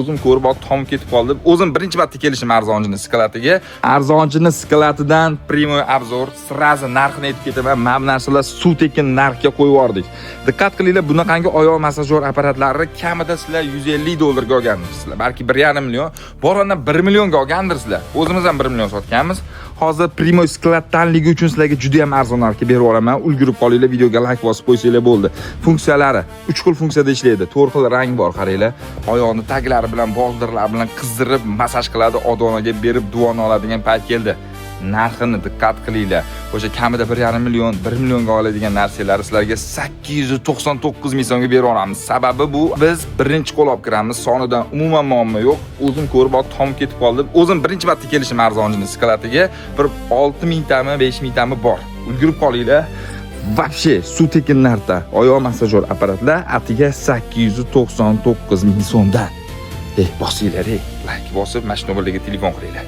O'zim ko'rib tom ketib qoldi. O'zim birinchi marta kelishim arzonchini skalatiga. Arzonchini skalatidan primoy obzor, srazi narxini aytib ketaman. Mana bu narsalar suv tekin narxga qo'yib yubordik. Diqqat qilinglar, bunaqangi oyoq massajyor apparatlari kamida sizlar $150 ga olgandirsizlar. Balki 1,5 million, boranda 1 millionga olgandirsizlar. O'zimiz ham 1 million sotganmiz. Hozir primoy skalatdanligi uchun sizlarga juda ham arzon narxga berib olaman. Ulgurib qolinglar, videoga like bosib qo'ysanglar bo'ldi. Funksiyalari 3 xil funksiyada ishlaydi. 4 xil rang bor, qaranglar. Oyoqni taglari bilan, boldirlar bilan qizdirib masaj qiladi, odonaga berib duvoni oladigan payt keldi. Narxini diqqat qilinglar. O'sha kamida 1,5 million, 1 millionga oladigan narsalarni sizlarga 899 ming so'mga berib olamiz. Sababi bu, biz birinchi qo'l olib kiramiz, sonidan umuman muammo yo'q. O'zim ko'rib tom ketib qoldi. O'zim birinchi marta kelishim arzonchini skalatiga bir 6000 tami, 5000 tami bor. Ulgurib qolinglar. Вообще suv tekin narxda oyoq massajyor apparatlar atiga 899 ming so'mdan. Bosinglar, like bosib, mana shu nomerga telefon qilinglar.